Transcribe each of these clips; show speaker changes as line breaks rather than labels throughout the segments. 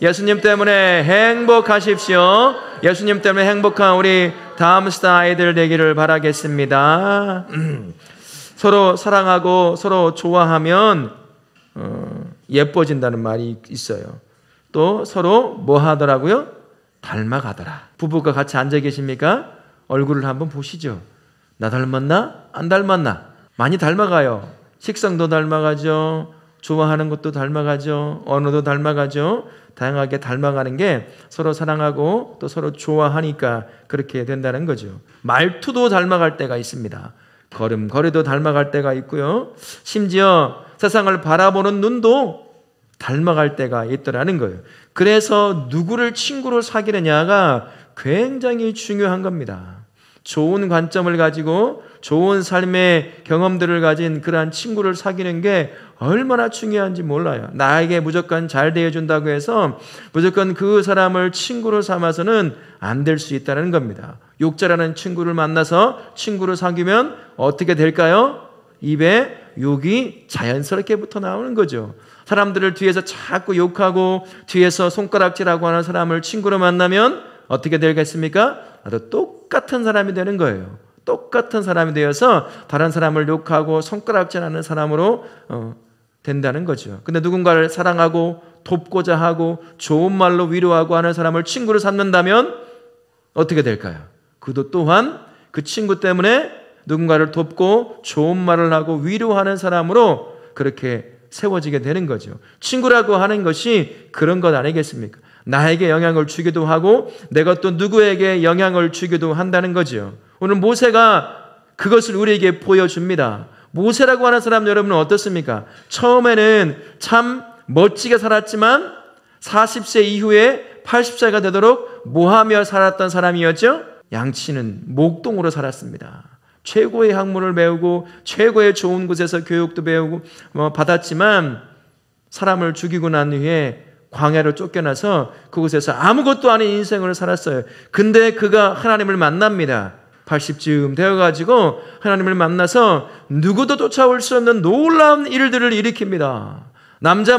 예수님 때문에 행복하십시오. 예수님 때문에 행복한 우리 다음스타 아이들 되기를 바라겠습니다. 서로 사랑하고 서로 좋아하면 예뻐진다는 말이 있어요. 또 서로 뭐 하더라고요? 닮아가더라. 부부가 같이 앉아 계십니까? 얼굴을 한번 보시죠. 나 닮았나? 안 닮았나? 많이 닮아가요. 식성도 닮아가죠. 좋아하는 것도 닮아가죠. 언어도 닮아가죠. 다양하게 닮아가는 게 서로 사랑하고 또 서로 좋아하니까 그렇게 된다는 거죠. 말투도 닮아갈 때가 있습니다. 걸음걸이도 닮아갈 때가 있고요. 심지어 세상을 바라보는 눈도 닮아갈 때가 있더라는 거예요. 그래서 누구를 친구로 사귀느냐가 굉장히 중요한 겁니다. 좋은 관점을 가지고 좋은 삶의 경험들을 가진 그러한 친구를 사귀는 게 얼마나 중요한지 몰라요. 나에게 무조건 잘 대해준다고 해서 무조건 그 사람을 친구로 삼아서는 안 될 수 있다는 겁니다. 욕자라는 친구를 만나서 친구를 사귀면 어떻게 될까요? 입에 욕이 자연스럽게 붙어 나오는 거죠. 사람들을 뒤에서 자꾸 욕하고 뒤에서 손가락질하고 하는 사람을 친구로 만나면 어떻게 되겠습니까? 나도 똑같은 사람이 되는 거예요. 똑같은 사람이 되어서 다른 사람을 욕하고 손가락질하는 사람으로 된다는 거죠. 근데 누군가를 사랑하고 돕고자 하고 좋은 말로 위로하고 하는 사람을 친구로 삼는다면 어떻게 될까요? 그도 또한 그 친구 때문에 누군가를 돕고 좋은 말을 하고 위로하는 사람으로 그렇게 세워지게 되는 거죠. 친구라고 하는 것이 그런 것 아니겠습니까? 나에게 영향을 주기도 하고 내가 또 누구에게 영향을 주기도 한다는 거죠. 오늘 모세가 그것을 우리에게 보여줍니다. 모세라고 하는 사람 여러분은 어떻습니까? 처음에는 참 멋지게 살았지만 40세 이후에 80세가 되도록 뭐하며 살았던 사람이었죠? 양치는 목동으로 살았습니다. 최고의 학문을 배우고 최고의 좋은 곳에서 교육도 배우고 받았지만 사람을 죽이고 난 후에 광야로 쫓겨나서 그곳에서 아무것도 아닌 인생을 살았어요. 근데 그가 하나님을 만납니다. 80쯤 되어가지고 하나님을 만나서 누구도 쫓아올 수 없는 놀라운 일들을 일으킵니다. 남자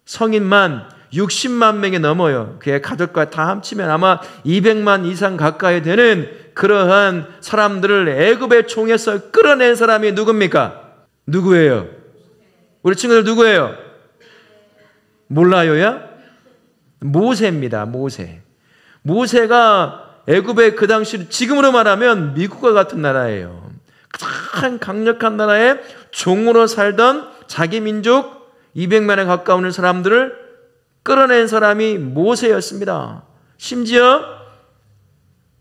성인만 60만 명이 넘어요. 그의 가족과 다 합치면 아마 200만 이상 가까이 되는 그러한 사람들을 애굽의 총에서 끌어낸 사람이 누굽니까? 누구예요? 우리 친구들 누구예요? 몰라요야? 모세입니다. 모세가 애굽의 그 당시 지금으로 말하면 미국과 같은 나라예요. 가장 강력한 나라에 종으로 살던 자기 민족 200만에 가까운 사람들을 끌어낸 사람이 모세였습니다. 심지어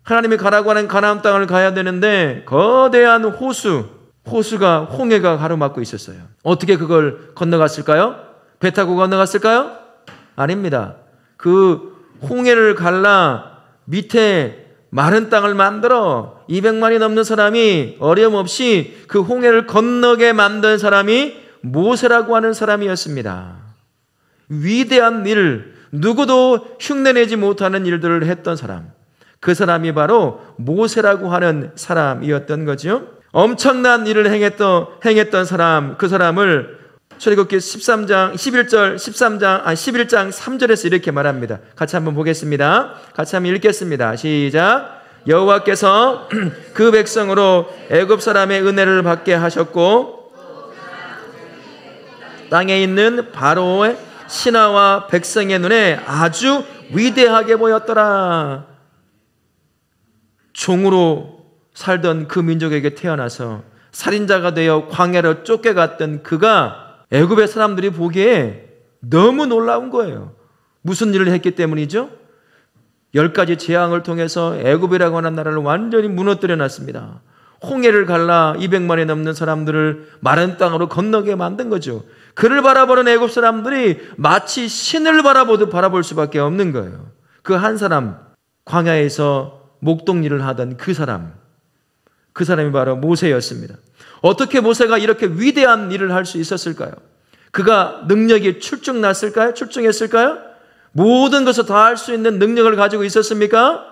하나님이 가라고 하는 가나안 땅을 가야 되는데 거대한 호수가 홍해가 가로막고 있었어요. 어떻게 그걸 건너갔을까요? 배 타고 건너갔을까요? 아닙니다. 그 홍해를 갈라 밑에 마른 땅을 만들어 200만이 넘는 사람이 어려움없이 그 홍해를 건너게 만든 사람이 모세라고 하는 사람이었습니다. 위대한 일, 누구도 흉내내지 못하는 일들을 했던 사람, 그 사람이 바로 모세라고 하는 사람이었던 거죠. 엄청난 일을 행했던 사람, 그 사람을 출애굽기 11장 3절에서 이렇게 말합니다. 같이 한번 보겠습니다. 같이 한번 읽겠습니다. 시작. 여호와께서 그 백성으로 애굽 사람의 은혜를 받게 하셨고 땅에 있는 바로의 신하와 백성의 눈에 아주 위대하게 보였더라. 종으로 살던 그 민족에게 태어나서 살인자가 되어 광야로 쫓겨갔던 그가 애굽의 사람들이 보기에 너무 놀라운 거예요. 무슨 일을 했기 때문이죠? 10가지 재앙을 통해서 애굽이라고 하는 나라를 완전히 무너뜨려 놨습니다. 홍해를 갈라 200만이 넘는 사람들을 마른 땅으로 건너게 만든 거죠. 그를 바라보는 애굽 사람들이 마치 신을 바라보듯 바라볼 수밖에 없는 거예요. 그 한 사람, 광야에서 목동일을 하던 그 사람이 바로 모세였습니다. 어떻게 모세가 이렇게 위대한 일을 할 수 있었을까요? 그가 능력이 출중했을까요? 모든 것을 다 할 수 있는 능력을 가지고 있었습니까?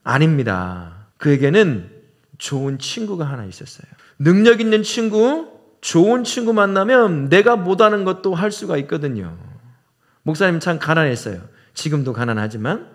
아닙니다. 그에게는 좋은 친구가 하나 있었어요. 능력 있는 친구, 좋은 친구 만나면 내가 못하는 것도 할 수가 있거든요. 목사님 참 가난했어요. 지금도 가난하지만.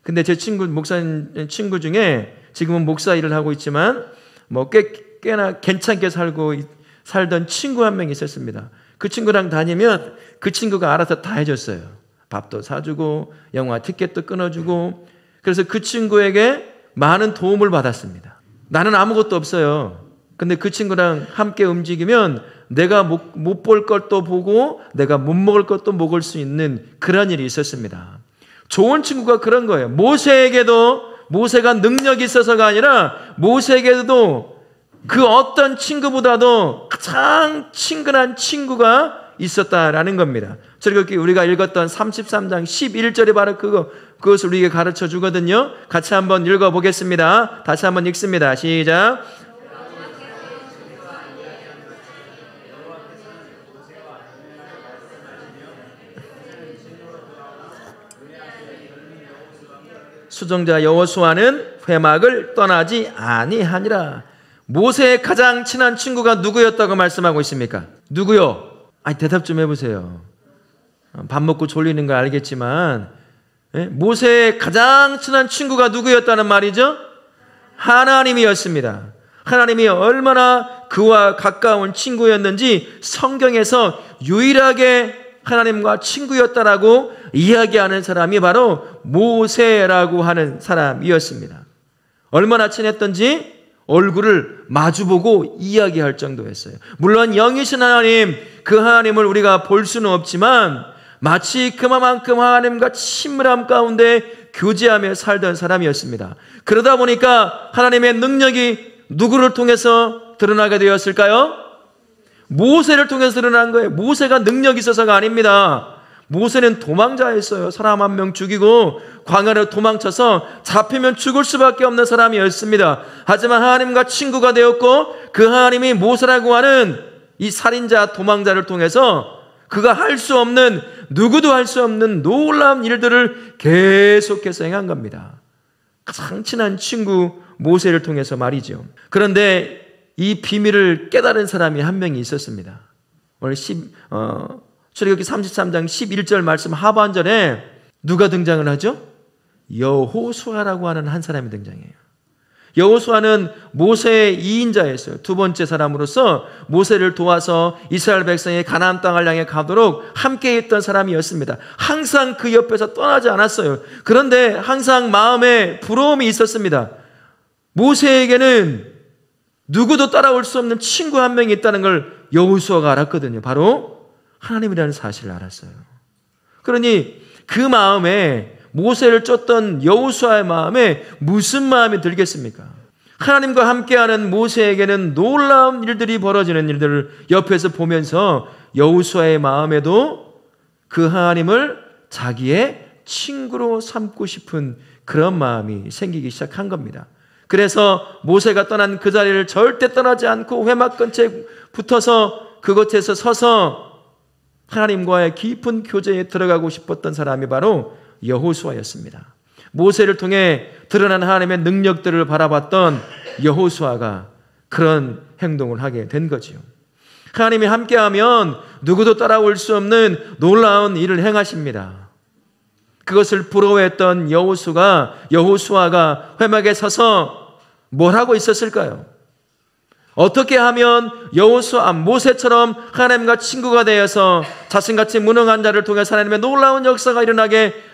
근데 제 친구, 목사님 친구 중에 지금은 목사 일을 하고 있지만 뭐 꽤나 괜찮게 살던 친구 한 명 있었습니다. 그 친구랑 다니면 그 친구가 알아서 다 해줬어요. 밥도 사주고 영화 티켓도 끊어주고. 그래서 그 친구에게 많은 도움을 받았습니다. 나는 아무것도 없어요. 근데 그 친구랑 함께 움직이면 내가 못 볼 것도 보고 내가 못 먹을 것도 먹을 수 있는 그런 일이 있었습니다. 좋은 친구가 그런 거예요. 모세가 능력이 있어서가 아니라 모세에게도 그 어떤 친구보다도 가장 친근한 친구가 있었다라는 겁니다. 저렇게 우리가 읽었던 33장 11절이 바로 그것을 우리에게 가르쳐 주거든요. 같이 한번 읽어보겠습니다. 다시 한번 읽습니다. 시작. 수종자 여호수아는 회막을 떠나지 아니하니라. 모세의 가장 친한 친구가 누구였다고 말씀하고 있습니까? 누구요? 대답 좀 해보세요. 밥 먹고 졸리는 거 알겠지만 모세의 가장 친한 친구가 누구였다는 말이죠? 하나님이었습니다. 하나님이 얼마나 그와 가까운 친구였는지 성경에서 유일하게 하나님과 친구였다라고 이야기하는 사람이 바로 모세라고 하는 사람이었습니다. 얼마나 친했던지 얼굴을 마주보고 이야기할 정도였어요. 물론 영이신 하나님, 그 하나님을 우리가 볼 수는 없지만 마치 그만큼 하나님과 친밀함 가운데 교제하며 살던 사람이었습니다. 그러다 보니까 하나님의 능력이 누구를 통해서 드러나게 되었을까요? 모세를 통해서 드러난 거예요. 모세가 능력이 있어서가 아닙니다. 모세는 도망자였어요. 사람 한 명 죽이고 광야로 도망쳐서 잡히면 죽을 수밖에 없는 사람이었습니다. 하지만 하나님과 친구가 되었고 그 하나님이 모세라고 하는 이 살인자 도망자를 통해서 그가 할 수 없는, 누구도 할 수 없는 놀라운 일들을 계속해서 행한 겁니다. 가장 친한 친구 모세를 통해서 말이죠. 그런데 이 비밀을 깨달은 사람이 한 명이 있었습니다. 오늘 출애굽기 33장 11절 말씀 하반절에 누가 등장을 하죠? 여호수아라고 하는 한 사람이 등장해요. 여호수아는 모세의 2인자였어요. 두 번째 사람으로서 모세를 도와서 이스라엘 백성이 가나안 땅을 향해 가도록 함께 있던 사람이었습니다. 항상 그 옆에서 떠나지 않았어요. 그런데 항상 마음에 부러움이 있었습니다. 모세에게는 누구도 따라올 수 없는 친구 한 명이 있다는 걸 여호수아가 알았거든요. 바로 하나님이라는 사실을 알았어요. 그러니 그 마음에, 모세를 쫓던 여호수아의 마음에 무슨 마음이 들겠습니까? 하나님과 함께하는 모세에게는 놀라운 일들이 벌어지는 일들을 옆에서 보면서 여호수아의 마음에도 그 하나님을 자기의 친구로 삼고 싶은 그런 마음이 생기기 시작한 겁니다. 그래서 모세가 떠난 그 자리를 절대 떠나지 않고 회막 근처에 붙어서 그곳에서 서서 하나님과의 깊은 교제에 들어가고 싶었던 사람이 바로 여호수아였습니다. 모세를 통해 드러난 하나님의 능력들을 바라봤던 여호수아가 그런 행동을 하게 된 거지요. 하나님이 함께하면 누구도 따라올 수 없는 놀라운 일을 행하십니다. 그것을 부러워했던 여호수아가 회막에 서서 뭘 하고 있었을까요? 어떻게 하면 모세처럼 하나님과 친구가 되어서 자신같이 무능한 자를 통해 하나님의 놀라운 역사가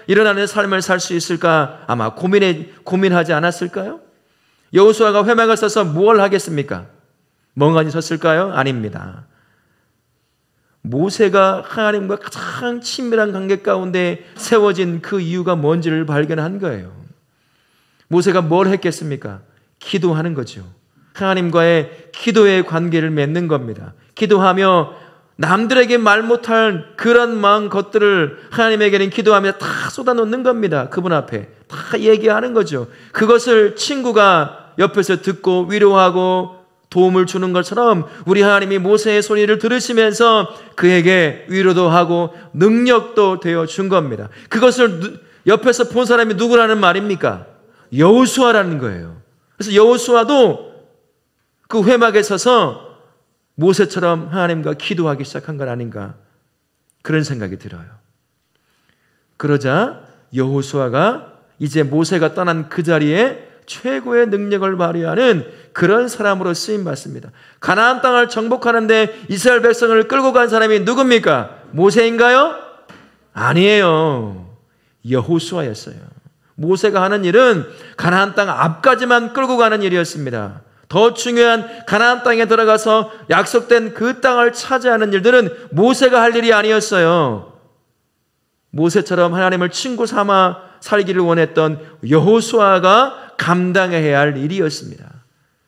일어나는 삶을 살 수 있을까? 아마 고민하지 않았을까요? 여호수아가 회막을 서서 뭘 하겠습니까? 멍하니 섰을까요? 아닙니다. 모세가 하나님과 가장 친밀한 관계 가운데 세워진 그 이유가 뭔지를 발견한 거예요. 모세가 뭘 했겠습니까? 기도하는 거죠. 하나님과의 기도의 관계를 맺는 겁니다. 기도하며 남들에게 말 못할 그런 마음 것들을 하나님에게는 기도하며 다 쏟아놓는 겁니다. 그분 앞에 다 얘기하는 거죠. 그것을 친구가 옆에서 듣고 위로하고 도움을 주는 것처럼 우리 하나님이 모세의 소리를 들으시면서 그에게 위로도 하고 능력도 되어 준 겁니다. 그것을 옆에서 본 사람이 누구라는 말입니까? 여호수아라는 거예요. 그래서 여호수아도 그 회막에 서서 모세처럼 하나님과 기도하기 시작한 건 아닌가, 그런 생각이 들어요. 그러자 여호수아가 이제 모세가 떠난 그 자리에 최고의 능력을 발휘하는 그런 사람으로 쓰임받습니다. 가나안 땅을 정복하는데 이스라엘 백성을 끌고 간 사람이 누굽니까? 모세인가요? 아니에요. 여호수아였어요. 모세가 하는 일은 가나안 땅 앞까지만 끌고 가는 일이었습니다. 더 중요한 가나안 땅에 들어가서 약속된 그 땅을 차지하는 일들은 모세가 할 일이 아니었어요. 모세처럼 하나님을 친구 삼아 살기를 원했던 여호수아가 감당해야 할 일이었습니다.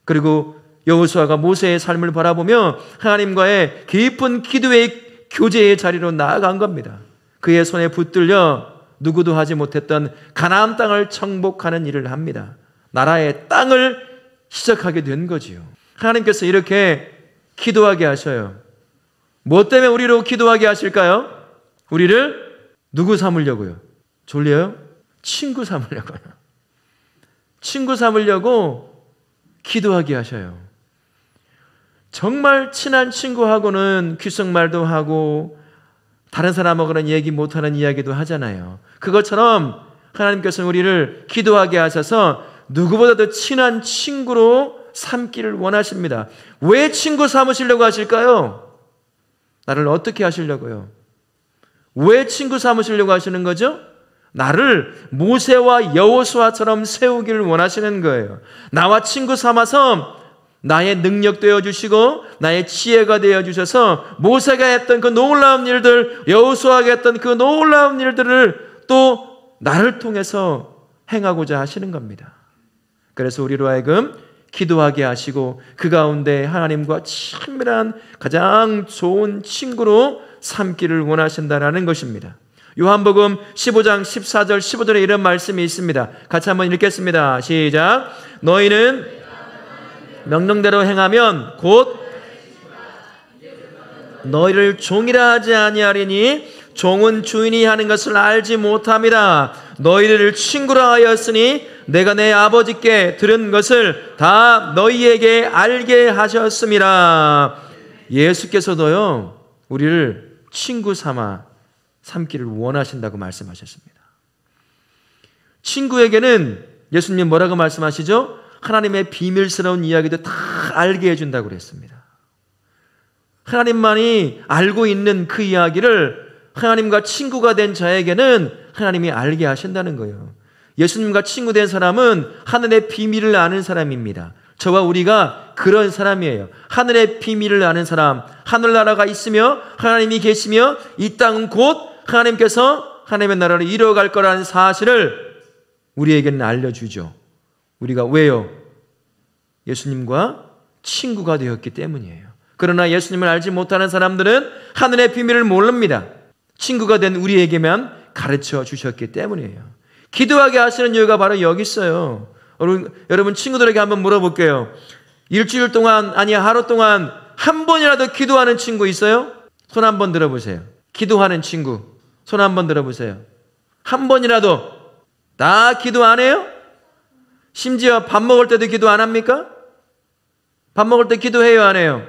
그리고 여호수아가 모세의 삶을 바라보며 하나님과의 깊은 기도의 교제의 자리로 나아간 겁니다. 그의 손에 붙들려 누구도 하지 못했던 가나안 땅을 정복하는 일을 합니다. 나라의 땅을 시작하게 된 거지요. 하나님께서 이렇게 기도하게 하셔요. 뭐 때문에 우리로 기도하게 하실까요? 우리를 누구 삼으려고요? 졸려요? 친구 삼으려고요. 친구 삼으려고 기도하게 하셔요. 정말 친한 친구하고는 귓속말도 하고 다른 사람하고는 얘기 못하는 이야기도 하잖아요. 그것처럼 하나님께서는 우리를 기도하게 하셔서 누구보다도 친한 친구로 삼기를 원하십니다. 왜 친구 삼으시려고 하실까요? 나를 어떻게 하시려고요? 왜 친구 삼으시려고 하시는 거죠? 나를 모세와 여호수아처럼 세우기를 원하시는 거예요. 나와 친구 삼아서 나의 능력 되어주시고 나의 지혜가 되어주셔서 모세가 했던 그 놀라운 일들, 여호수아가 했던 그 놀라운 일들을 또 나를 통해서 행하고자 하시는 겁니다. 그래서 우리로 하여금 기도하게 하시고 그 가운데 하나님과 친밀한 가장 좋은 친구로 삼기를 원하신다라는 것입니다. 요한복음 15장 14절 15절에 이런 말씀이 있습니다. 같이 한번 읽겠습니다. 시작. 너희는 명령대로 행하면 곧 너희를 종이라 하지 아니하리니 종은 주인이 하는 것을 알지 못함이라. 너희를 친구라 하였으니 내가 내 아버지께 들은 것을 다 너희에게 알게 하셨음이라. 예수께서도요 우리를 친구 삼기를 원하신다고 말씀하셨습니다. 친구에게는 예수님 뭐라고 말씀하시죠? 하나님의 비밀스러운 이야기도 다 알게 해준다고 그랬습니다. 하나님만이 알고 있는 그 이야기를 하나님과 친구가 된 자에게는 하나님이 알게 하신다는 거예요. 예수님과 친구된 사람은 하늘의 비밀을 아는 사람입니다. 저와 우리가 그런 사람이에요. 하늘의 비밀을 아는 사람, 하늘나라가 있으며 하나님이 계시며 이 땅은 곧 하나님께서 하나님의 나라를 이루어갈 거라는 사실을 우리에게는 알려주죠. 우리가 왜요? 예수님과 친구가 되었기 때문이에요. 그러나 예수님을 알지 못하는 사람들은 하늘의 비밀을 모릅니다. 친구가 된 우리에게만 가르쳐 주셨기 때문이에요. 기도하게 하시는 이유가 바로 여기 있어요. 여러분 친구들에게 한번 물어볼게요. 일주일 동안 아니 하루 동안 한 번이라도 기도하는 친구 있어요? 손 한번 들어보세요. 기도하는 친구 손 한번 들어보세요. 한 번이라도 다 기도 안 해요? 심지어 밥 먹을 때도 기도 안 합니까? 밥 먹을 때 기도해요 안 해요?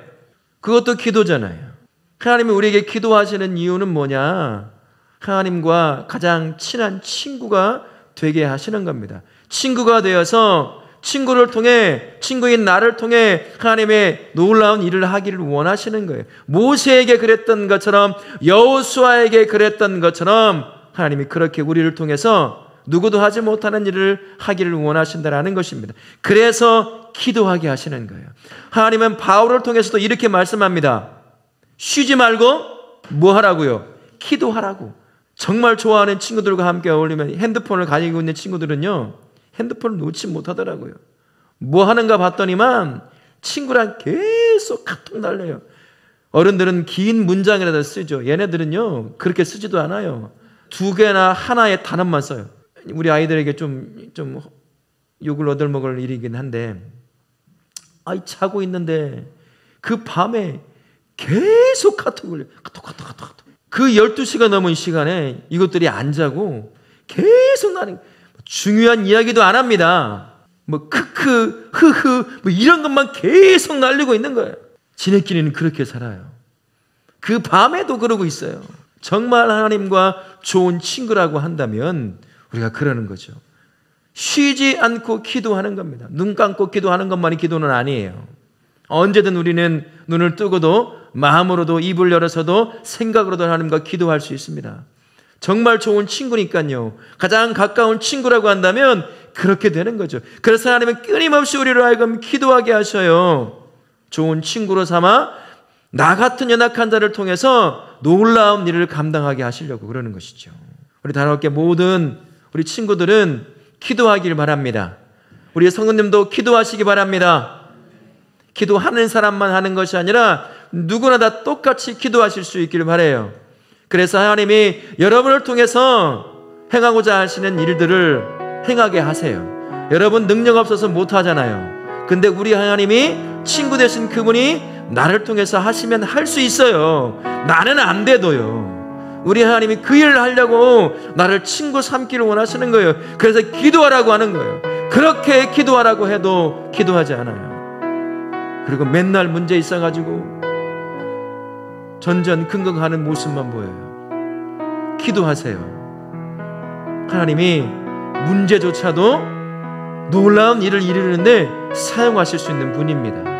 그것도 기도잖아요. 하나님이 우리에게 기도하시는 이유는 뭐냐? 하나님과 가장 친한 친구가 되게 하시는 겁니다. 친구가 되어서 친구를 통해 친구인 나를 통해 하나님의 놀라운 일을 하기를 원하시는 거예요. 모세에게 그랬던 것처럼 여호수아에게 그랬던 것처럼 하나님이 그렇게 우리를 통해서 누구도 하지 못하는 일을 하기를 원하신다라는 것입니다. 그래서 기도하게 하시는 거예요. 하나님은 바울을 통해서도 이렇게 말씀합니다. 쉬지 말고 뭐 하라고요? 기도하라고. 정말 좋아하는 친구들과 함께 어울리면 핸드폰을 가지고 있는 친구들은요 핸드폰을 놓지 못하더라고요. 뭐 하는가 봤더니만 친구랑 계속 카톡 날려요. 어른들은 긴 문장이라도 쓰죠. 얘네들은요 그렇게 쓰지도 않아요. 2개나 하나의 단어만 써요. 우리 아이들에게 좀 욕을 얻어먹을 일이긴 한데 아이 자고 있는데 그 밤에 계속 카톡을 카톡 그 12시가 넘은 시간에 이것들이 안 자고 계속 나는 중요한 이야기도 안 합니다. 뭐 크크 흐흐 뭐 이런 것만 계속 날리고 있는 거예요. 지네끼리는 그렇게 살아요. 그 밤에도 그러고 있어요. 정말 하나님과 좋은 친구라고 한다면 우리가 그러는 거죠. 쉬지 않고 기도하는 겁니다. 눈 감고 기도하는 것만이 기도는 아니에요. 언제든 우리는 눈을 뜨고도 마음으로도 입을 열어서도 생각으로도 하나님과 기도할 수 있습니다. 정말 좋은 친구니까요. 가장 가까운 친구라고 한다면 그렇게 되는 거죠. 그래서 하나님은 끊임없이 우리를 하여금 기도하게 하셔요. 좋은 친구로 삼아 나 같은 연약한 자를 통해서 놀라운 일을 감당하게 하시려고 그러는 것이죠. 우리 다나와교회 모든 우리 친구들은 기도하길 바랍니다. 우리 성도님도 기도하시기 바랍니다. 기도하는 사람만 하는 것이 아니라 누구나 다 똑같이 기도하실 수 있기를 바라요. 그래서 하나님이 여러분을 통해서 행하고자 하시는 일들을 행하게 하세요. 여러분 능력 없어서 못하잖아요. 근데 우리 하나님이 친구 되신 그분이 나를 통해서 하시면 할 수 있어요. 나는 안 돼도요. 우리 하나님이 그 일을 하려고 나를 친구 삼기를 원하시는 거예요. 그래서 기도하라고 하는 거예요. 그렇게 기도하라고 해도 기도하지 않아요. 그리고 맨날 문제 있어가지고 전전긍긍하는 모습만 보여요. 기도하세요. 하나님이 문제조차도 놀라운 일을 이루는데 사용하실 수 있는 분입니다.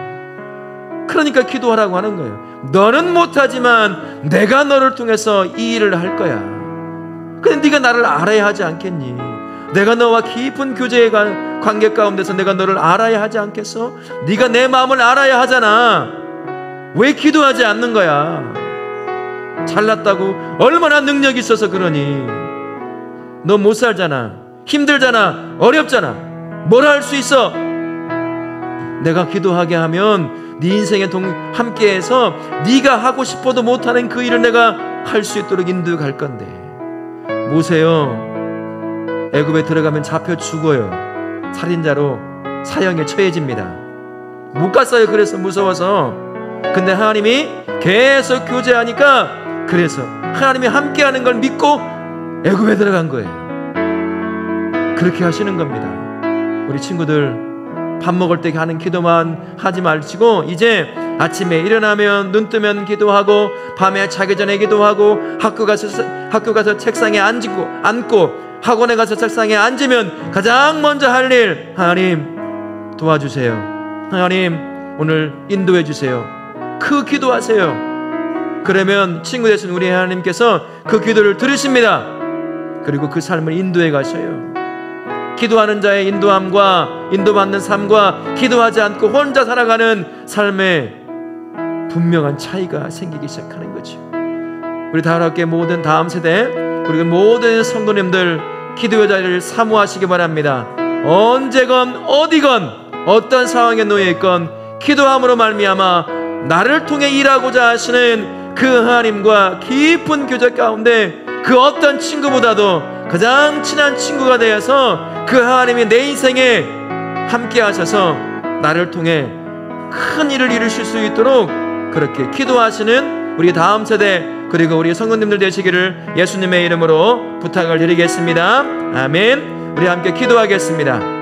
그러니까 기도하라고 하는 거예요. 너는 못하지만 내가 너를 통해서 이 일을 할 거야. 근데 네가 나를 알아야 하지 않겠니? 내가 너와 깊은 교제의 관계 가운데서 내가 너를 알아야 하지 않겠어? 네가 내 마음을 알아야 하잖아. 왜 기도하지 않는 거야? 잘났다고 얼마나 능력이 있어서 그러니? 너 못 살잖아. 힘들잖아. 어렵잖아. 뭘 할 수 있어? 내가 기도하게 하면 네 인생에 함께해서 네가 하고 싶어도 못하는 그 일을 내가 할 수 있도록 인도해 갈 건데. 모세요, 애굽에 들어가면 잡혀 죽어요. 살인자로 사형에 처해집니다. 못 갔어요. 그래서 무서워서. 근데 하나님이 계속 교제하니까 그래서 하나님이 함께하는 걸 믿고 애굽에 들어간 거예요. 그렇게 하시는 겁니다. 우리 친구들 밥 먹을 때 하는 기도만 하지 마시고 이제 아침에 일어나면 눈 뜨면 기도하고 밤에 자기 전에 기도하고 학교 가서 책상에 앉고 학원에 가서 책상에 앉으면 가장 먼저 할 일, 하나님 도와주세요. 하나님 오늘 인도해 주세요. 그 기도하세요. 그러면 친구 되신 우리 하나님께서 그 기도를 들으십니다. 그리고 그 삶을 인도해 가셔요. 기도하는 자의 인도함과 인도받는 삶과 기도하지 않고 혼자 살아가는 삶에 분명한 차이가 생기기 시작하는 거죠. 우리 다나와교회 모든 다음 세대 그리고 모든 성도님들 기도의 자리를 사모하시기 바랍니다. 언제건 어디건 어떤 상황에 놓여 있건 기도함으로 말미암아 나를 통해 일하고자 하시는 그 하나님과 깊은 교제 가운데 그 어떤 친구보다도 가장 친한 친구가 되어서 그 하나님이 내 인생에 함께 하셔서 나를 통해 큰 일을 이루실 수 있도록 그렇게 기도하시는 우리 다음 세대 그리고 우리 성도님들 되시기를 예수님의 이름으로 부탁을 드리겠습니다. 아멘. 우리 함께 기도하겠습니다.